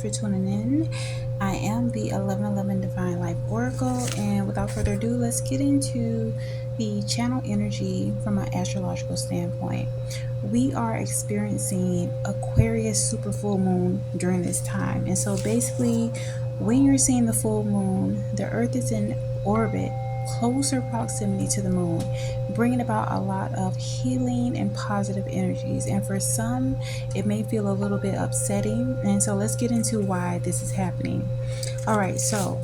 for tuning in. I am the 1111 Divine Life Oracle, and without further ado, let's get into the channel energy from an astrological standpoint. We are experiencing Aquarius super full moon during this time, and so basically, when you're seeing the full moon, the Earth is in orbit, closer proximity to the moon, bringing about a lot of healing and positive energies. And for some, it may feel a little bit upsetting. And so let's get into why this is happening. All right, so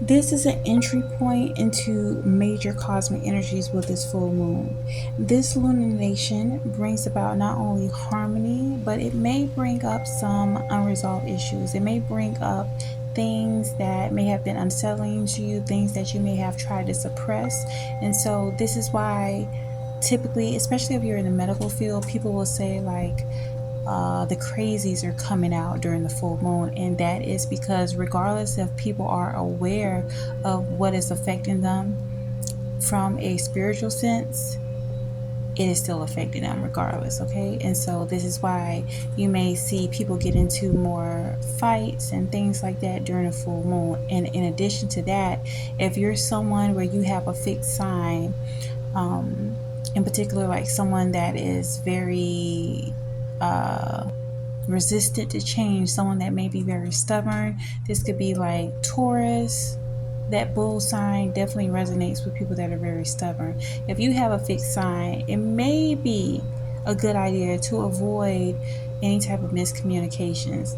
this is an entry point into major cosmic energies with this full moon. This lunation brings about not only harmony, but it may bring up some unresolved issues. It may bring up things that may have been unsettling to you, things that you may have tried to suppress. And so this is why typically, especially if you're in the medical field, people will say like, the crazies are coming out during the full moon, and that is because regardless if people are aware of what is affecting them from a spiritual sense, it is still affecting them regardless, okay? And so this is why you may see people get into more fights and things like that during a full moon. And in addition to that, if you're someone where you have a fixed sign, in particular like someone that is very resistant to change, someone that may be very stubborn, this could be like Taurus. That bull sign definitely resonates with people that are very stubborn. If you have a fixed sign, it may be a good idea to avoid any type of miscommunications.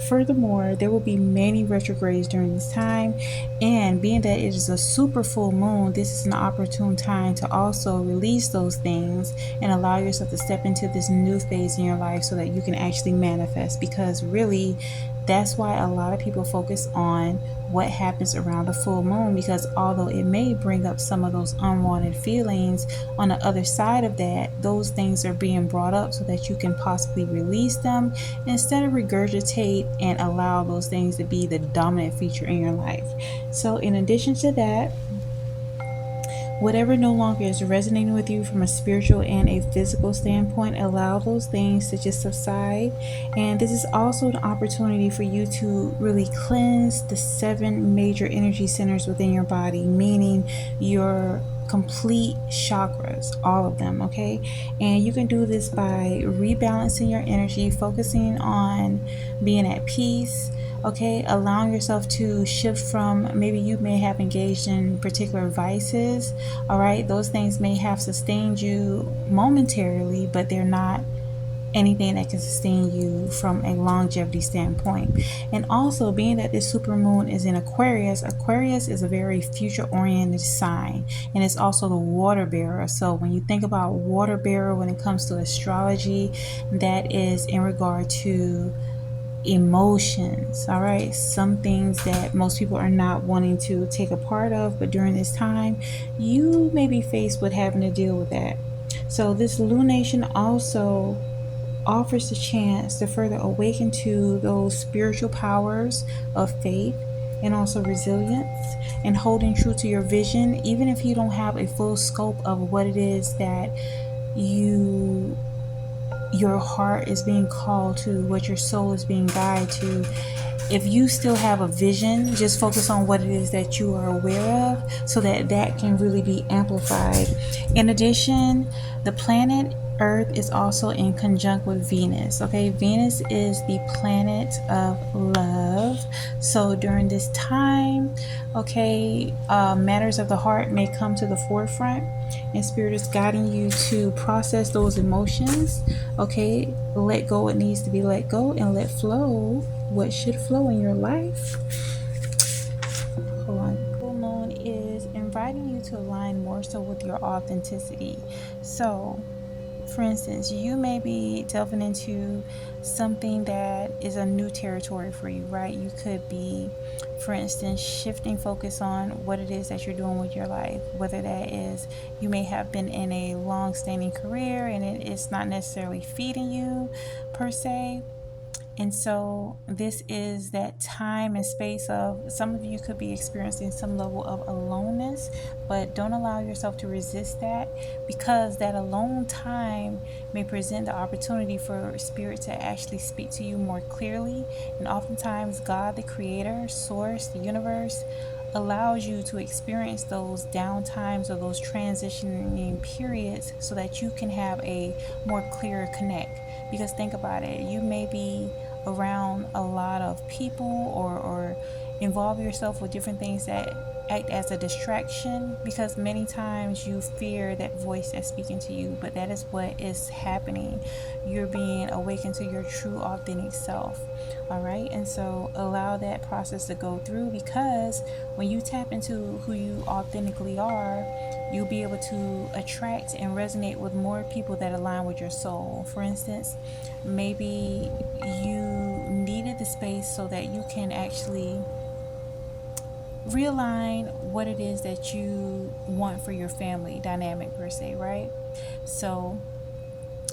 Furthermore, there will be many retrogrades during this time, and being that it is a super full moon, this is an opportune time to also release those things and allow yourself to step into this new phase in your life so that you can actually manifest, because really that's why a lot of people focus on what happens around the full moon, because although it may bring up some of those unwanted feelings, on the other side of that, those things are being brought up so that you can possibly release them instead of regurgitate and allow those things to be the dominant feature in your life. So in addition to that, whatever no longer is resonating with you from a spiritual and a physical standpoint, allow those things to just subside. And this is also an opportunity for you to really cleanse the 7 major energy centers within your body, meaning your complete chakras, all of them, okay? And you can do this by rebalancing your energy, focusing on being at peace, okay, allowing yourself to shift from, maybe you may have engaged in particular vices, all right, those things may have sustained you momentarily, but they're not anything that can sustain you from a longevity standpoint. And also, being that this super moon is in Aquarius, Aquarius is a very future oriented sign, and it's also the water bearer. So when you think about water bearer when it comes to astrology, that is in regard to emotions, all right, some things that most people are not wanting to take a part of, but during this time you may be faced with having to deal with that. So this lunation also offers the chance to further awaken to those spiritual powers of faith and also resilience and holding true to your vision, even if you don't have a full scope of what it is that your heart is being called to, what your soul is being guided to. If you still have a vision, just focus on what it is that you are aware of so that that can really be amplified. In addition, the planet Earth is also in conjunct with Venus, okay? Venus is the planet of love. So during this time, okay, matters of the heart may come to the forefront, and Spirit is guiding you to process those emotions, okay? Let go what needs to be let go, and let flow what should flow in your life. Hold on. Full moon is inviting you to align more so with your authenticity. So for instance, you may be delving into something that is a new territory for you, right? You could be, for instance, shifting focus on what it is that you're doing with your life, whether that is you may have been in a long-standing career and it's not necessarily feeding you per se. And so this is that time and space of, some of you could be experiencing some level of aloneness, but don't allow yourself to resist that, because that alone time may present the opportunity for spirit to actually speak to you more clearly. And oftentimes God, the creator, source, the universe, allows you to experience those down times or those transitioning periods so that you can have a more clearer connect. Because think about it, you may be around a lot of people, or involve yourself with different things that act as a distraction, because many times you fear that voice that's speaking to you, but that is what is happening. You're being awakened to your true authentic self. All right, and so allow that process to go through, because when you tap into who you authentically are, you'll be able to attract and resonate with more people that align with your soul. For instance, maybe you needed the space so that you can actually realign what it is that you want for your family dynamic per se, right? So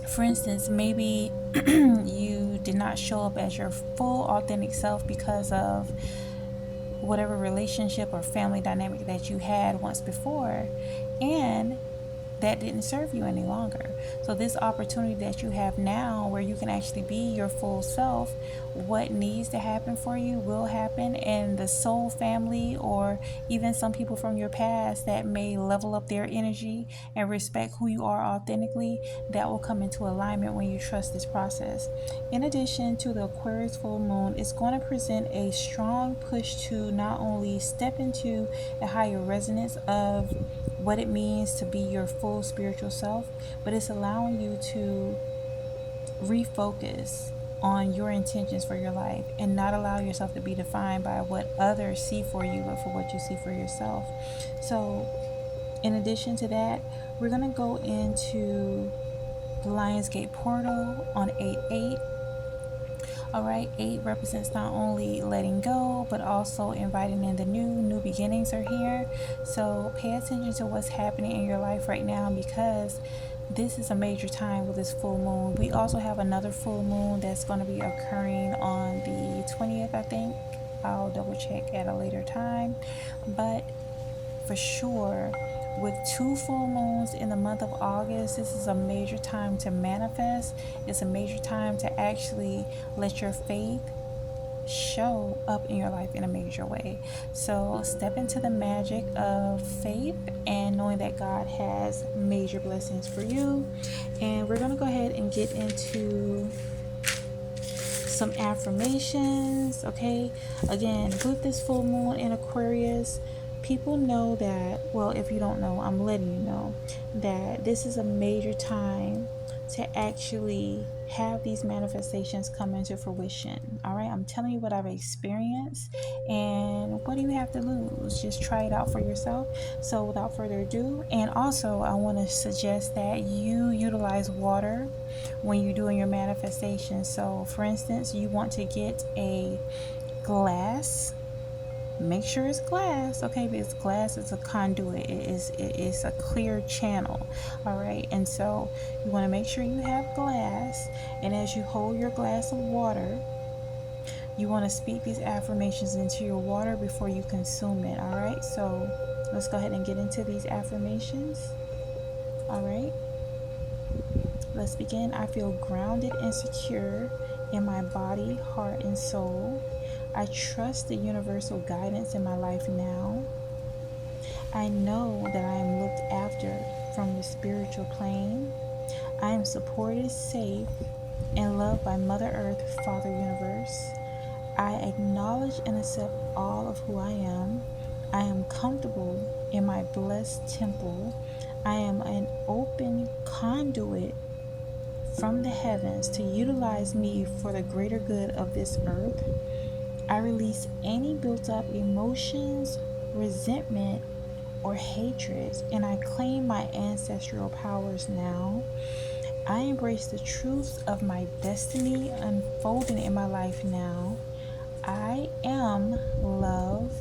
for instance, maybe you did not show up as your full authentic self because of whatever relationship or family dynamic that you had once before, and that didn't serve you any longer. So this opportunity that you have now, where you can actually be your full self, what needs to happen for you will happen, and the soul family, or even some people from your past that may level up their energy and respect who you are authentically, that will come into alignment when you trust this process. In addition to the Aquarius full moon, it's going to present a strong push to not only step into a higher resonance of what it means to be your full spiritual self, but it's allowing you to refocus on your intentions for your life and not allow yourself to be defined by what others see for you, but for what you see for yourself. So in addition to that, we're going to go into the Lionsgate portal on 8/8. All right, 8 represents not only letting go, but also inviting in the new beginnings are here. So pay attention to what's happening in your life right now, because this is a major time with this full moon. We also have another full moon that's going to be occurring on the 20th, I think. I'll double check at a later time. But for sure, with 2 full moons in the month of August, this is a major time to manifest. It's a major time to actually let your faith show up in your life in a major way. So step into the magic of faith and knowing that God has major blessings for you. And we're going to go ahead and get into some affirmations. Okay, again, with this full moon in Aquarius, people know that, well, if you don't know, I'm letting you know that this is a major time to actually have these manifestations come into fruition. All right, I'm telling you what I've experienced, and what do you have to lose? Just try it out for yourself. So without further ado, and also I want to suggest that you utilize water when you're doing your manifestation. So for instance, you want to get a glass. Make sure it's glass, okay? Because glass is a conduit. It is a clear channel. All right, and so you want to make sure you have glass, and as you hold your glass of water, you want to speak these affirmations into your water before you consume it. All right, so let's go ahead and get into these affirmations. All right, let's begin. I feel grounded and secure in my body, heart, and soul. I trust the universal guidance in my life now. I know that I am looked after from the spiritual plane. I am supported, safe, and loved by Mother Earth, Father Universe. I acknowledge and accept all of who I am. I am comfortable in my blessed temple. I am an open conduit from the heavens to utilize me for the greater good of this earth. I release any built up emotions, resentment, or hatred, and I claim my ancestral powers now. I embrace the truths of my destiny unfolding in my life now. I am love.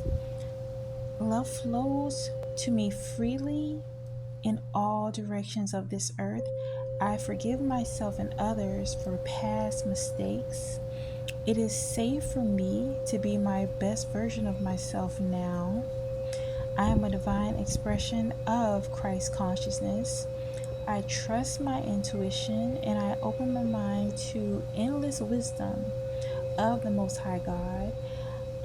Love flows to me freely in all directions of this earth. I forgive myself and others for past mistakes. It is safe for me to be my best version of myself now. I am a divine expression of Christ consciousness. I trust my intuition and I open my mind to endless wisdom of the Most High God.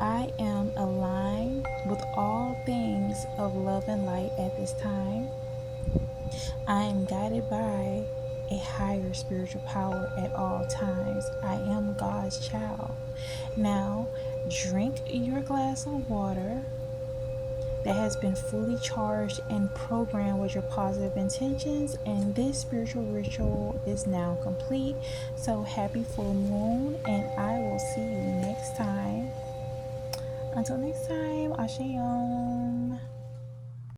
I am aligned with all things of love and light at this time. I am guided by a higher spiritual power at all times. I am God's child. Now, drink your glass of water that has been fully charged and programmed with your positive intentions, and this spiritual ritual is now complete. So happy full moon, and I will see you next time. Until next time, Ashayom.